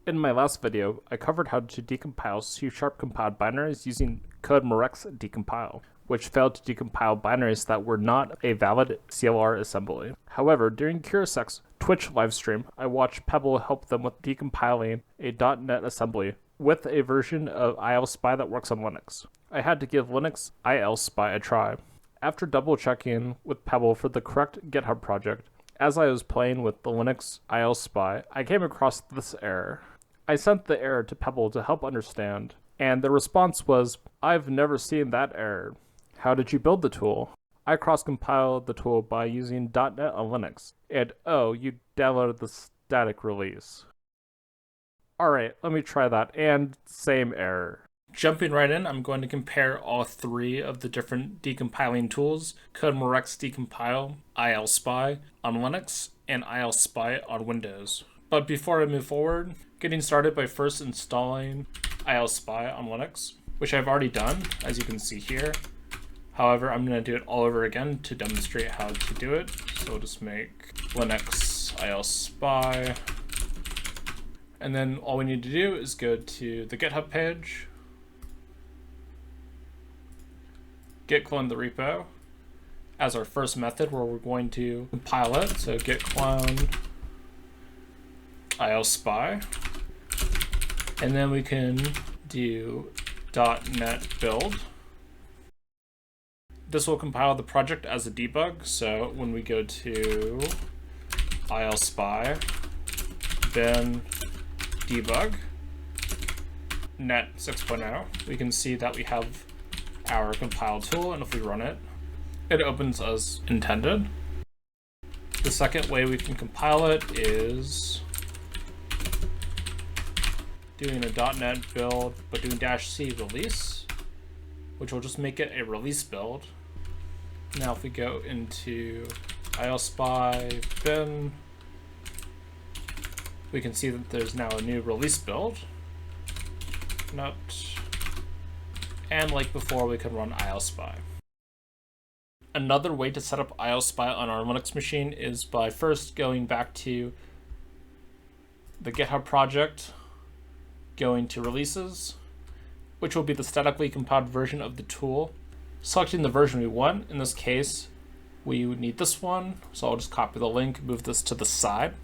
In my last video, I covered how to decompile C# compiled binaries using Codemerxdecompile, which failed to decompile binaries that were not a valid CLR assembly. However, during Kirasec's Twitch livestream, I watched Pebl help them with decompiling a .NET assembly with a version of ILSpy that works on Linux. I had to give Linux ILSpy a try. After double checking with Pebl for the correct GitHub project, as I was playing with the Linux ILSpy, I came across this error. I sent the error to Pebl to help understand, and the response was, "I've never seen that error. How did you build the tool?" I cross-compiled the tool by using .NET on Linux, and oh, you downloaded the static release. Alright, let me try that, and same error. Jumping right in, I'm going to compare all three of the different decompiling tools, Codemerxdecompile, ILSpy on Linux, and ILSpy on Windows. But before I move forward, getting started by first installing ILSpy on Linux, which I've already done, as you can see here. However, I'm going to do it all over again to demonstrate how to do it. So we'll just make Linux ILSpy. And then all we need to do is go to the GitHub page, git clone the repo as our first method where we're going to compile it. So git clone ILSpy. And then we can do .NET build. This will compile the project as a debug. So when we go to ILSpy, bin debug, net 6.0, we can see that we have our compile tool, and if we run it, it opens as intended. The second way we can compile it is doing a .NET build, but doing -c release, which will just make it a release build. Now if we go into ILSpy bin, we can see that there's now a new release build. And like before, we can run ILSpy. Another way to set up ILSpy on our Linux machine is by first going back to the GitHub project, going to releases, which will be the statically compiled version of the tool, selecting the version we want. In this case, we would need this one, so I'll just copy the link, move this to the side.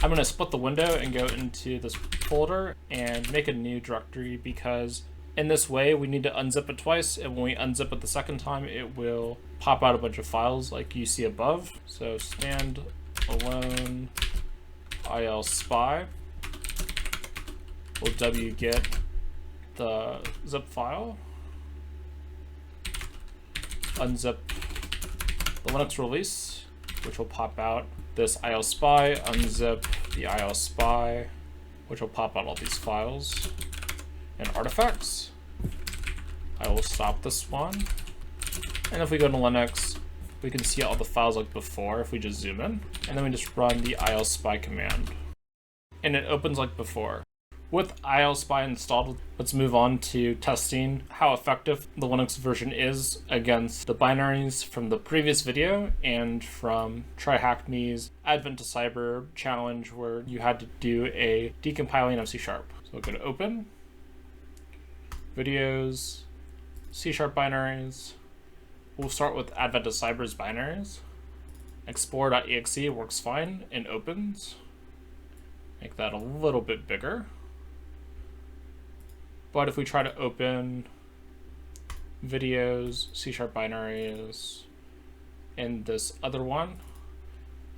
I'm going to split the window and go into this folder and make a new directory, because in this way we need to unzip it twice, and when we unzip it the second time it will pop out a bunch of files like you see above. So standalone ILSpy, we'll wget the zip file, unzip the Linux release, which will pop out this ILSpy, unzip the ILSpy, which will pop out all these files and artifacts. I will stop this one. And if we go to Linux, we can see all the files like before if we just zoom in. And then we just run the ILSpy command. And it opens like before. With ILSpy installed, let's move on to testing how effective the Linux version is against the binaries from the previous video and from TryHackMe's Advent to Cyber challenge, where you had to do a decompiling of C#. So we'll go to Open, Videos, C# binaries. We'll start with Advent to Cyber's binaries. Explorer.exe works fine and opens. Make that a little bit bigger. But if we try to open videos, C# binaries, and this other one,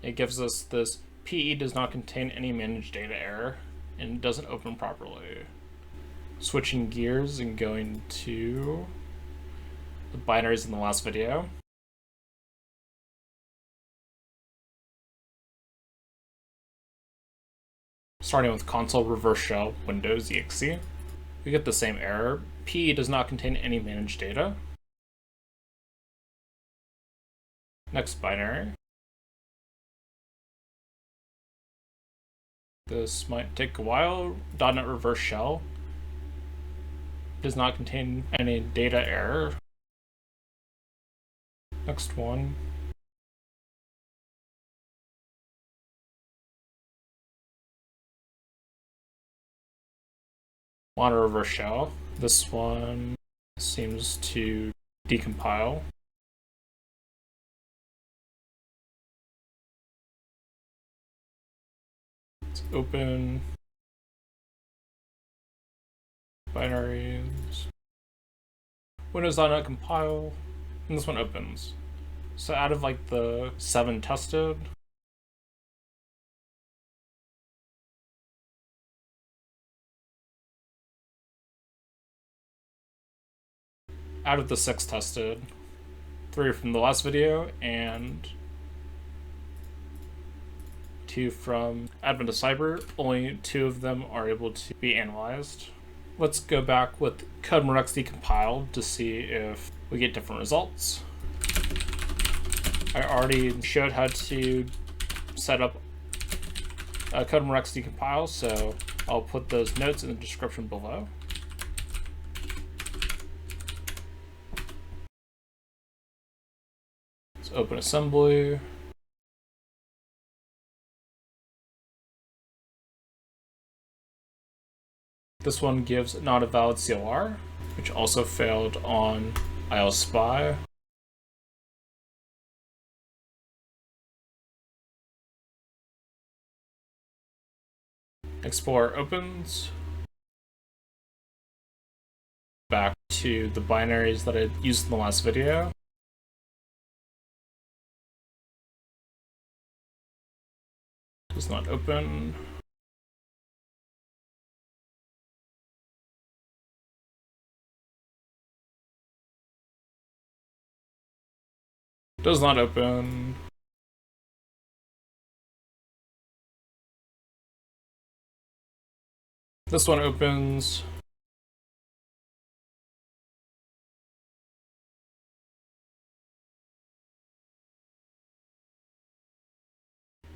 it gives us this PE does not contain any managed data error, and it doesn't open properly. Switching gears and going to the binaries in the last video. Starting with console reverse shell Windows exe. We get the same error. PE does not contain any managed data. Next binary. This might take a while. .NET reverse shell does not contain any data error. Next one. mono reverse shell. This one seems to decompile. Let's open Binaries. Windows .NET compile, and this one opens. So out of like the 7 tested, out of the 6 tested, 3 from the last video and 2 from Advent of Cyber, only 2 of them are able to be analyzed. Let's go back with Codemerxdecompile to see if we get different results. I already showed how to set up Codemerxdecompile, so I'll put those notes in the description below. Let's open Assembly. This one gives not a valid CLR, which also failed on ILSpy. Explorer opens. Back to the binaries that I used in the last video. Does not open. Does not open. This one opens.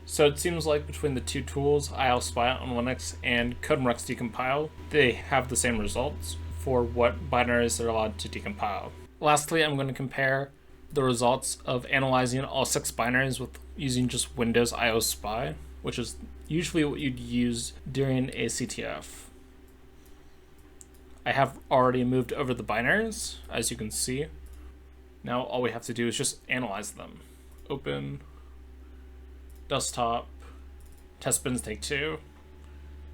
So it seems like between the 2 tools, ILSpy on Linux and Codemerxdecompile, they have the same results for what binaries they're allowed to decompile. Lastly, I'm going to compare the results of analyzing all 6 binaries with using just Windows ILSpy, which is usually what you'd use during a CTF. I have already moved over the binaries, as you can see. Now all we have to do is just analyze them. Open, desktop, test bins take 2.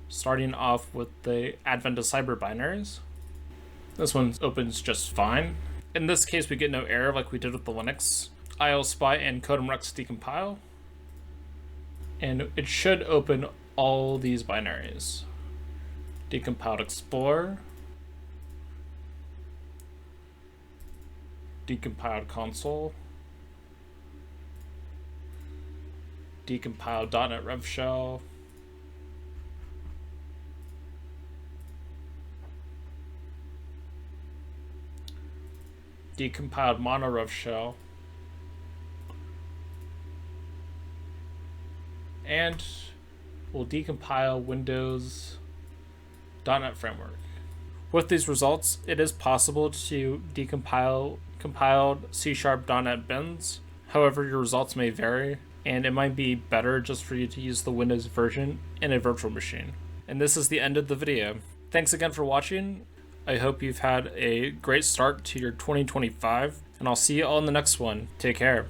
Starting off with the Advent of Cyber binaries. This one opens just fine. In this case, we get no error like we did with the Linux ILSpy and Codermerxdecompile. And it should open all these binaries. Decompiled Explorer. Decompiled Console. Decompiled .NET Rev Shell. Decompiled mono rev shell, and we'll decompile Windows .NET Framework. With these results, it is possible to decompile compiled CSharp.NET bins. However, your results may vary, and it might be better just for you to use the Windows version in a virtual machine. And this is the end of the video. Thanks again for watching. I hope you've had a great start to your 2025, and I'll see you all in the next one. Take care.